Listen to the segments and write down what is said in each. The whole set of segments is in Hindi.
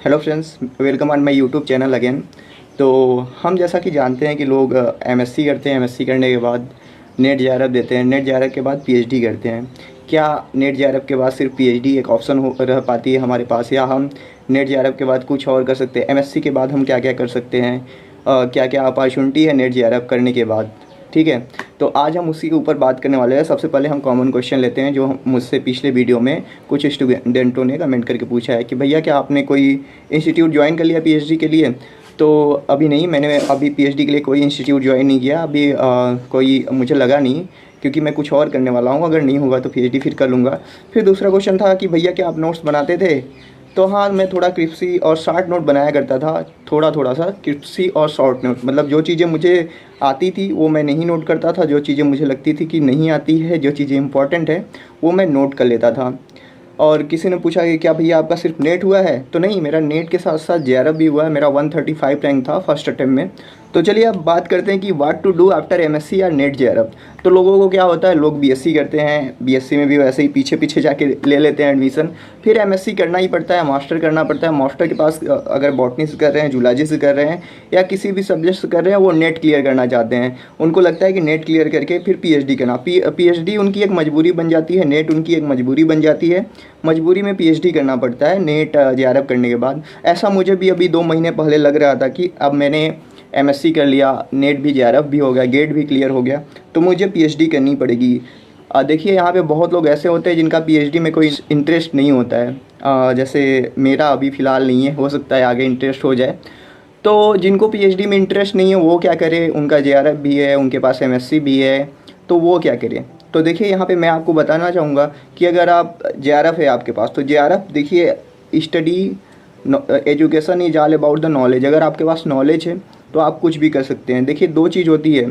Hello friends, welcome on my YouTube channel again. तो हम जैसा कि जानते हैं कि लोग एमएससी करते हैं, एमएससी करने के बाद नेट जेआरएफ देते हैं, नेट जेआरएफ के बाद पीएचडी करते हैं। क्या नेट जेआरएफ के बाद सिर्फ पीएचडी एक ऑप्शन हो रह पाती है हमारे पास, या हम नेट जेआरएफ के बाद कुछ और कर सकते हैं? एमएससी के बाद हम क्या क्या कर सकते हैं, क्या क्या अपॉर्चुनिटी है नेट जेआरएफ करने के बाद? ठीक है, तो आज हम उसी के ऊपर बात करने वाले हैं। सबसे पहले हम कॉमन क्वेश्चन लेते हैं जो मुझसे पिछले वीडियो में कुछ स्टूडेंटों ने कमेंट करके पूछा है कि भैया क्या आपने कोई इंस्टीट्यूट ज्वाइन कर लिया पीएचडी के लिए? तो अभी नहीं, मैंने अभी पीएचडी के लिए कोई इंस्टीट्यूट ज्वाइन नहीं किया अभी। कोई मुझे लगा नहीं, क्योंकि मैं कुछ और करने वाला हूँ। अगर नहीं होगा तो पीएचडी फिर कर लूँगा। फिर दूसरा क्वेश्चन था कि भैया क्या आप नोट्स बनाते थे? तो हाँ, मैं थोड़ा क्रिप्सी और शॉर्ट नोट बनाया करता था। थोड़ा सा क्रिप्सी और शॉर्ट नोट, मतलब जो चीज़ें मुझे आती थी वो मैं नहीं नोट करता था, जो चीज़ें मुझे लगती थी कि नहीं आती है, जो चीज़ें इंपॉर्टेंट है वो मैं नोट कर लेता था। और किसी ने पूछा कि क्या भैया आपका सिर्फ नेट हुआ है? तो नहीं, मेरा नेट के साथ साथ जेआरएफ भी हुआ है। मेरा 135 रैंक था फर्स्ट अटेम्प्ट में। तो चलिए अब बात करते हैं कि what to do after MSc या नेट जेआरएफ। तो लोगों को क्या होता है, लोग बीएससी करते हैं, बीएससी में भी वैसे ही पीछे पीछे जाके ले लेते हैं एडमिशन। फिर एमएससी करना ही पड़ता है, मास्टर करना पड़ता है। मास्टर के पास अगर बॉटनी से कर रहे हैं, जूलॉजी से कर रहे हैं, या किसी भी सब्जेक्ट से कर रहे हैं, वो नेट क्लियर करना चाहते हैं। उनको लगता है कि नेट क्लियर करके फिर पीएचडी करना। पीएचडी उनकी एक मजबूरी बन जाती है, नेट उनकी एक मजबूरी बन जाती है। मजबूरी में पीएचडी करना पड़ता है नेट जेआरएफ करने के बाद। ऐसा मुझे भी अभी 2 महीने पहले लग रहा था कि अब मैंने एमएससी कर लिया, नेट भी जेआरएफ भी हो गया, गेट भी क्लियर हो गया, तो मुझे पीएचडी करनी पड़ेगी। देखिए यहाँ पे बहुत लोग ऐसे होते हैं जिनका पीएचडी में कोई इंटरेस्ट नहीं होता है। जैसे मेरा अभी फ़िलहाल नहीं है, हो सकता है आगे इंटरेस्ट हो जाए। तो जिनको पीएचडी में इंटरेस्ट नहीं है वो क्या करें? उनका जेआरएफ भी है, उनके पास एमएससी भी है, तो वो क्या करें? तो देखिए यहाँ पे मैं आपको बताना चाहूँगा कि अगर आप जेआरएफ है आपके पास, तो जेआरएफ देखिए, study education is all about the knowledge. अगर आपके पास नॉलेज है तो आप कुछ भी कर सकते हैं। देखिए 2 चीज़ होती है,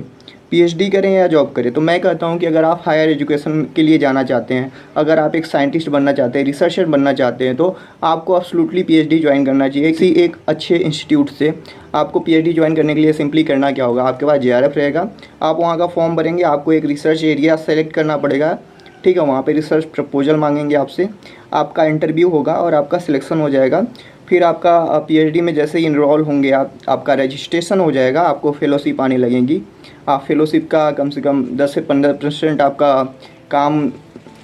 पीएचडी करें या जॉब करें। तो मैं कहता हूं कि अगर आप हायर एजुकेशन के लिए जाना चाहते हैं, अगर आप एक साइंटिस्ट बनना चाहते हैं, रिसर्चर बनना चाहते हैं, तो आपको एब्सोल्युटली पीएचडी ज्वाइन करना चाहिए किसी एक अच्छे इंस्टीट्यूट से। आपको पीएचडी ज्वाइन करने के लिए सिंपली करना क्या होगा, आपके पास जेआरएफ रहेगा, आप वहाँ का फॉर्म भरेंगे, आपको एक रिसर्च एरिया सेलेक्ट करना पड़ेगा, ठीक है। वहाँ पे रिसर्च प्रपोजल मांगेंगे आपसे, आपका इंटरव्यू होगा और आपका सिलेक्शन हो जाएगा। फिर आपका पीएचडी में जैसे ही इनरोल होंगे आपका रजिस्ट्रेशन हो जाएगा, आपको फेलोशिप आने लगेंगी। आप फेलोशिप का कम से कम 10 से 15% आपका काम,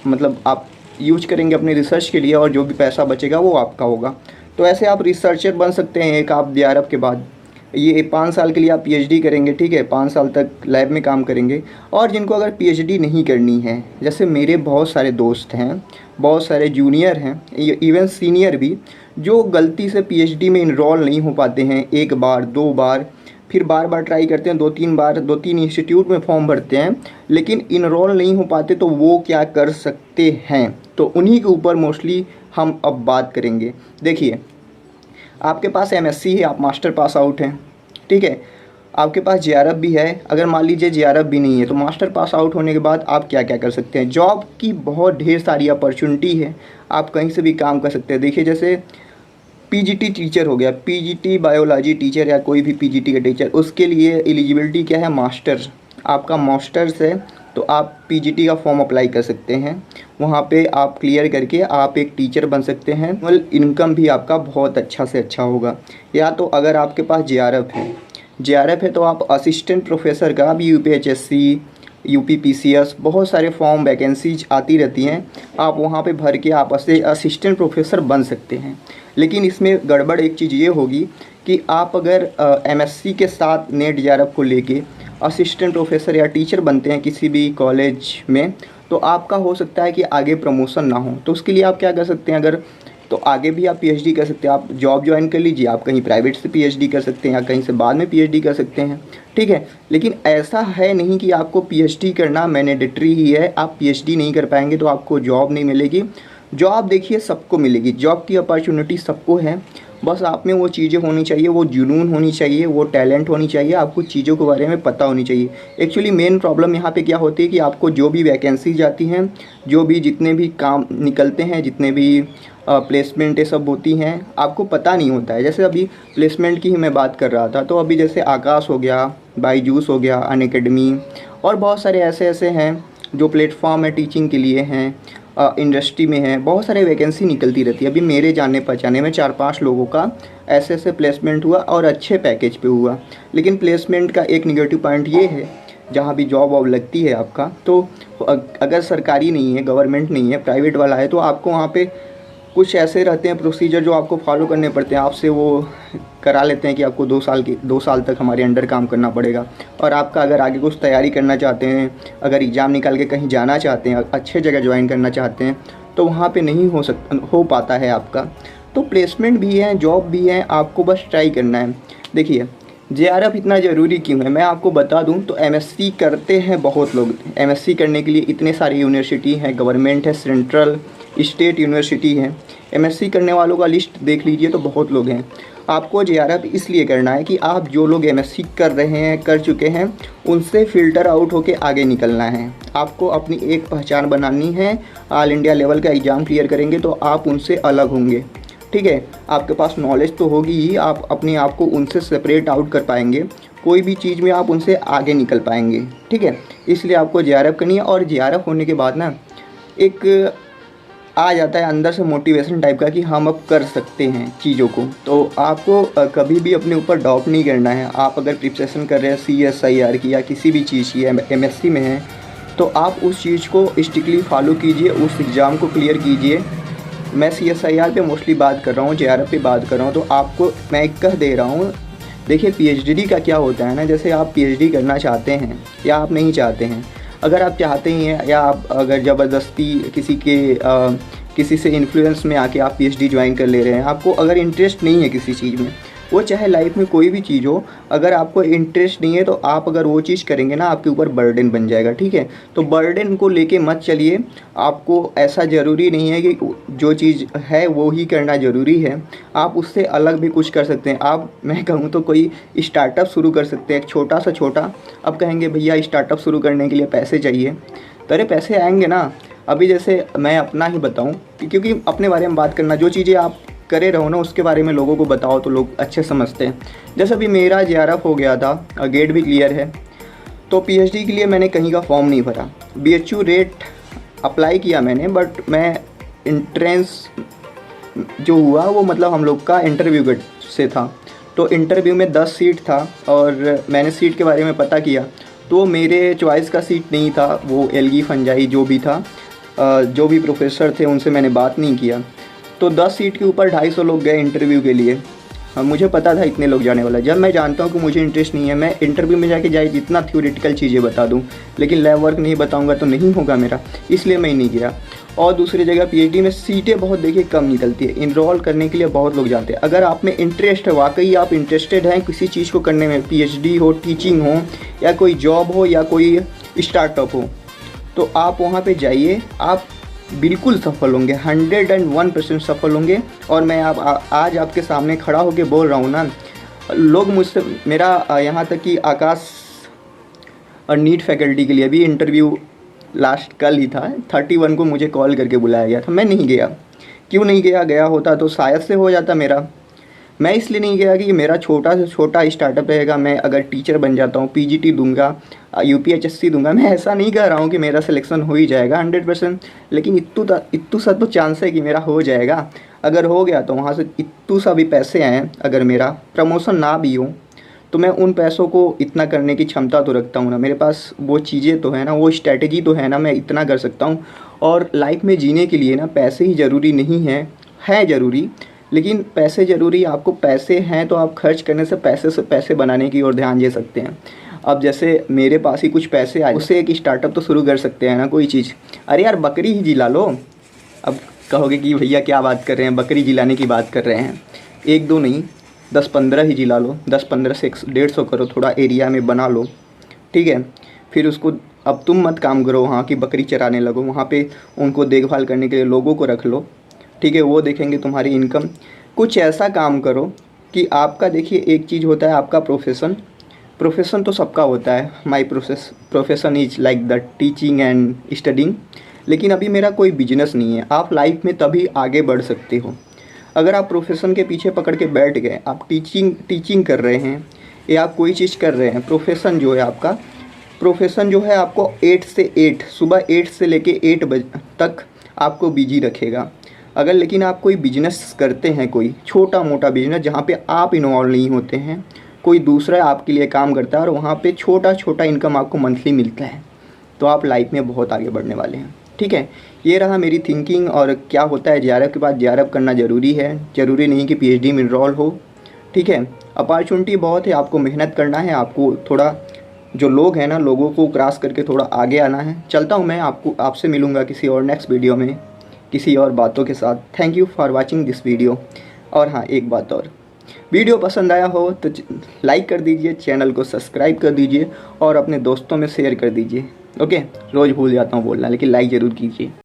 मतलब आप यूज करेंगे अपनी रिसर्च के लिए, और जो भी पैसा बचेगा वो आपका होगा। तो ऐसे आप रिसर्चर बन सकते हैं एक आप जेआरएफ के बाद। ये 5 साल के लिए आप पीएचडी करेंगे, ठीक है, 5 साल तक लैब में काम करेंगे। और जिनको अगर पीएचडी नहीं करनी है, जैसे मेरे बहुत सारे दोस्त हैं, बहुत सारे जूनियर हैं, इवन सीनियर भी, जो गलती से पीएचडी में इनरोल नहीं हो पाते हैं, 1 बार 2 बार, फिर बार बार ट्राई करते हैं, 2-3 बार 2-3 इंस्टीट्यूट में फॉर्म भरते हैं, लेकिन इनरोल नहीं हो पाते, तो वो क्या कर सकते हैं? तो उन्हीं के ऊपर मोस्टली हम अब बात करेंगे। देखिए आपके पास एमएससी है, आप मास्टर पास आउट हैं, ठीक है, आपके पास जेआरएफ भी है। अगर मान लीजिए जेआरएफ भी नहीं है, तो मास्टर पास आउट होने के बाद आप क्या क्या कर सकते हैं? जॉब की बहुत ढेर सारी अपॉर्चुनिटी है, आप कहीं से भी काम कर सकते हैं। देखिए जैसे पीजीटी टीचर हो गया, पीजीटी बायोलॉजी टीचर या कोई भी पीजीटी का टीचर, उसके लिए एलिजिबिलिटी क्या है? मास्टर। आपका मास्टर्स है तो आप पीजीटी का फॉर्म अप्लाई कर सकते हैं, वहाँ पे आप क्लियर करके आप एक टीचर बन सकते हैं। इनकम भी आपका बहुत अच्छा से अच्छा होगा। या तो अगर आपके पास जेआरएफ है तो आप असिस्टेंट प्रोफेसर का भी यूपीएचएससी, यूपीपीसीएस, बहुत सारे फॉर्म वैकेंसीज आती रहती हैं, आप वहाँ पे भर के आप असिस्टेंट प्रोफेसर बन सकते हैं। लेकिन इसमें गड़बड़ एक चीज़ ये होगी कि आप अगर एमएससी के साथ नेट जेआरएफ को लेके असिस्टेंट प्रोफेसर या टीचर बनते हैं किसी भी कॉलेज में, तो आपका हो सकता है कि आगे प्रमोशन ना हो। तो उसके लिए आप क्या कर सकते हैं, अगर तो आगे भी आप पीएचडी कर सकते हैं, आप जॉब ज्वाइन कर लीजिए, आप कहीं प्राइवेट से पीएचडी कर सकते हैं या कहीं से बाद में पीएचडी कर सकते हैं, ठीक है। लेकिन ऐसा है नहीं कि आपको पीएचडी करना मैंडेटरी ही है, आप पीएचडी नहीं कर पाएंगे तो आपको जॉब नहीं मिलेगी। जॉब देखिए सबको मिलेगी, जॉब की अपॉर्चुनिटी सबको है, बस आप में वो चीज़ें होनी चाहिए, वो जुनून होनी चाहिए, वो टैलेंट होनी चाहिए, आपको चीज़ों के बारे में पता होनी चाहिए। एक्चुअली मेन प्रॉब्लम यहाँ पे क्या होती है कि आपको जो भी वैकेंसी जाती हैं, जो भी जितने भी काम निकलते हैं, जितने भी प्लेसमेंट ये सब होती हैं, आपको पता नहीं होता है। जैसे अभी प्लेसमेंट की ही मैं बात कर रहा था, तो अभी जैसे आकाश हो गया, बाईजूस हो गया, अनअकैडमी, और बहुत सारे ऐसे ऐसे हैं जो प्लेटफॉर्म है टीचिंग के लिए हैं। इंडस्ट्री में हैं, बहुत सारे वैकेंसी निकलती रहती है। अभी मेरे जानने पहचाने में 4-5 लोगों का ऐसे ऐसे प्लेसमेंट हुआ और अच्छे पैकेज पे हुआ। लेकिन प्लेसमेंट का एक निगेटिव पॉइंट ये है, जहाँ भी जॉब वॉब लगती है आपका, तो अगर सरकारी नहीं है, गवर्नमेंट नहीं है, प्राइवेट वाला है, तो आपको वहाँ पे कुछ ऐसे रहते हैं प्रोसीजर जो आपको फॉलो करने पड़ते हैं। आपसे वो करा लेते हैं कि आपको 2 साल तक हमारे अंडर काम करना पड़ेगा। और आपका अगर आगे कुछ तैयारी करना चाहते हैं, अगर एग्ज़ाम निकाल के कहीं जाना चाहते हैं, अच्छे जगह ज्वाइन करना चाहते हैं, तो वहाँ पे नहीं हो पाता है आपका। तो प्लेसमेंट भी है, जॉब भी है, आपको बस ट्राई करना है। देखिए जेआरएफ इतना ज़रूरी क्यों है, मैं आपको बता दूं तो एमएससी करते हैं बहुत लोग। एमएससी करने के लिए इतने सारी यूनिवर्सिटी हैं, गवर्नमेंट है, सेंट्रल स्टेट यूनिवर्सिटी है। एमएससी करने वालों का लिस्ट देख लीजिए तो बहुत लोग हैं। आपको जेआरएफ इसलिए करना है कि आप जो लोग एमएससी कर रहे हैं, कर चुके हैं, उनसे फ़िल्टर आउट होके आगे निकलना है। आपको अपनी एक पहचान बनानी है। ऑल इंडिया लेवल का एग्ज़ाम क्लियर करेंगे तो आप उनसे अलग होंगे, ठीक है। आपके पास नॉलेज तो होगी ही, आप अपने आप को उनसे सेपरेट आउट कर पाएंगे, कोई भी चीज़ में आप उनसे आगे निकल पाएंगे, ठीक है। इसलिए आपको जेआरएफ करनी है। और जेआरएफ होने के बाद ना एक आ जाता है अंदर से मोटिवेशन टाइप का कि हम अब कर सकते हैं चीज़ों को। तो आपको कभी भी अपने ऊपर डाउट नहीं करना है। आप अगर प्रिपरेशन कर रहे हैं CSIR की या किसी भी चीज़ की, MSc में हैं, तो आप उस चीज़ को स्ट्रिक्टली फॉलो कीजिए, उस एग्ज़ाम को क्लियर कीजिए। मैं CSIR पे मोस्टली बात कर रहा हूँ, जेआरएफ पे बात कर रहा हूँ, तो आपको मैं कह दे रहा हूँ। देखिए PhD का क्या होता है ना, जैसे आप PhD करना चाहते हैं या आप नहीं चाहते हैं, अगर आप चाहते ही हैं या आप अगर ज़बरदस्ती किसी से इन्फ्लुएंस में आके आप PhD ज्वाइन कर ले रहे हैं, आपको अगर इंटरेस्ट नहीं है किसी चीज़ में, वो चाहे लाइफ में कोई भी चीज़ हो, अगर आपको इंटरेस्ट नहीं है तो आप अगर वो चीज़ करेंगे ना, आपके ऊपर बर्डन बन जाएगा, ठीक है। तो बर्डन को लेके मत चलिए। आपको ऐसा ज़रूरी नहीं है कि जो चीज़ है वो ही करना ज़रूरी है, आप उससे अलग भी कुछ कर सकते हैं। आप, मैं कहूँ तो कोई स्टार्टअप शुरू कर सकते हैं, एक छोटा सा छोटा। अब कहेंगे भैया स्टार्टअप शुरू करने के लिए पैसे चाहिए, तो अरे पैसे आएंगे ना। अभी जैसे मैं अपना ही बताऊं, क्योंकि अपने बारे में बात करना, जो चीज़ें आप करे रहो ना उसके बारे में लोगों को बताओ तो लोग अच्छे समझते हैं। जैसे अभी मेरा जेआरएफ हो गया था, गेट भी क्लियर है, तो PhD के लिए मैंने कहीं का फॉर्म नहीं भरा। BHU रेट अप्लाई किया मैंने, बट मैं इंट्रेंस जो हुआ वो मतलब हम लोग का इंटरव्यू से था, तो इंटरव्यू में 10 सीट था और मैंने सीट के बारे में पता किया तो मेरे चॉइस का सीट नहीं था। वो एलगी फंजाई जो भी था, जो भी प्रोफेसर थे उनसे मैंने बात नहीं किया, तो 10 सीट के ऊपर 250 लोग गए इंटरव्यू के लिए। मुझे पता था इतने लोग जाने वाला। जब मैं जानता हूँ कि मुझे इंटरेस्ट नहीं है, मैं इंटरव्यू में जाके चाहे जितना थ्योरेटिकल चीज़ें बता दूँ, लेकिन लैब वर्क नहीं बताऊँगा तो नहीं होगा मेरा, इसलिए मैं नहीं गया। और दूसरी जगह PhD में सीटें बहुत देखिए कम निकलती है, इनरोल करने के लिए बहुत लोग जाते हैं। अगर आप में इंटरेस्ट है, वाकई आप इंटरेस्टेड हैं किसी चीज़ को करने में, PhD हो, टीचिंग हो, या कोई जॉब हो, या कोई स्टार्टअप हो, तो आप वहाँ पे जाइए, आप बिल्कुल सफल होंगे, 101% सफल होंगे। और मैं आज आपके सामने खड़ा होकर बोल रहा हूँ ना, लोग मुझसे, मेरा यहाँ तक कि आकाश और नीट फैकल्टी के लिए भी इंटरव्यू लास्ट कल ही था, 31 को मुझे कॉल करके बुलाया गया था, मैं नहीं गया। क्यों नहीं गया? गया होता तो शायद से हो जाता मेरा। मैं इसलिए नहीं गया कि मेरा छोटा से छोटा स्टार्टअप रहेगा, मैं अगर टीचर बन जाता हूँ, PGT दूंगा, UPHSC दूंगा, मैं ऐसा नहीं कह रहा हूँ कि मेरा सिलेक्शन हो ही जाएगा 100%, लेकिन इत्तू सा तो चांस है कि मेरा हो जाएगा। अगर हो गया तो वहाँ से इत्तू सा भी पैसे आएँ, अगर मेरा प्रमोशन ना भी हो तो मैं उन पैसों को इतना करने की क्षमता तो रखता हूँ ना, मेरे पास वो चीज़ें तो है ना, वो स्ट्रैटेजी तो है ना, मैं इतना कर सकता हूँ। और लाइफ में जीने के लिए ना पैसे ही ज़रूरी नहीं है ज़रूरी, लेकिन पैसे ज़रूरी, आपको पैसे हैं तो आप खर्च करने से पैसे बनाने की ओर ध्यान दे सकते हैं। अब जैसे मेरे पास ही कुछ पैसे आए, उससे एक स्टार्टअप तो शुरू कर सकते हैं ना कोई चीज़। अरे यार बकरी ही जिला लो। अब कहोगे कि भैया क्या बात कर रहे हैं, बकरी जिलाने की बात कर रहे हैं। 1-2 नहीं, 10-15 ही जिला लो, 10-15 से 150 करो, थोड़ा एरिया में बना लो, ठीक है। फिर उसको, अब तुम मत काम करो वहाँ की बकरी चराने लगो, वहाँ पे उनको देखभाल करने के लिए लोगों को रख लो, ठीक है, वो देखेंगे तुम्हारी इनकम। कुछ ऐसा काम करो कि आपका, देखिए एक चीज़ होता है आपका प्रोफेशन तो सबका होता है, my profession is like the teaching and studying, लेकिन अभी मेरा कोई बिजनेस नहीं है। आप लाइफ में तभी आगे बढ़ सकते हो अगर आप प्रोफेशन के पीछे पकड़ के बैठ गए। आप टीचिंग कर रहे हैं या आप कोई चीज़ कर रहे हैं, प्रोफेशन जो है आपका, प्रोफेशन जो है आपको 8 से 8, सुबह 8 से लेके 8 बजे तक आपको बिजी रखेगा। अगर लेकिन आप कोई बिजनेस करते हैं, कोई छोटा मोटा बिजनेस जहाँ पे आप इन्वॉल्व नहीं होते हैं, कोई दूसरा आपके लिए काम करता है और वहाँ पे छोटा छोटा इनकम आपको मंथली मिलता है, तो आप लाइफ में बहुत आगे बढ़ने वाले हैं। ठीक है, ये रहा मेरी थिंकिंग। और क्या होता है जेआरएफ के बाद, जेआरएफ करना ज़रूरी है, ज़रूरी नहीं कि पीएचडी में इनरोल हो। ठीक है, अपॉर्चुनिटी बहुत है, आपको मेहनत करना है, आपको थोड़ा जो लोग हैं ना, लोगों को क्रॉस करके थोड़ा आगे आना है। चलता हूँ मैं, आपसे मिलूँगा किसी और नेक्स्ट वीडियो में किसी और बातों के साथ। Thank you for watching this video. और हाँ, एक बात और, वीडियो पसंद आया हो तो लाइक कर दीजिए, चैनल को सब्सक्राइब कर दीजिए और अपने दोस्तों में शेयर कर दीजिए। ओके, रोज़ भूल जाता हूँ बोलना, लेकिन लाइक ज़रूर कीजिए।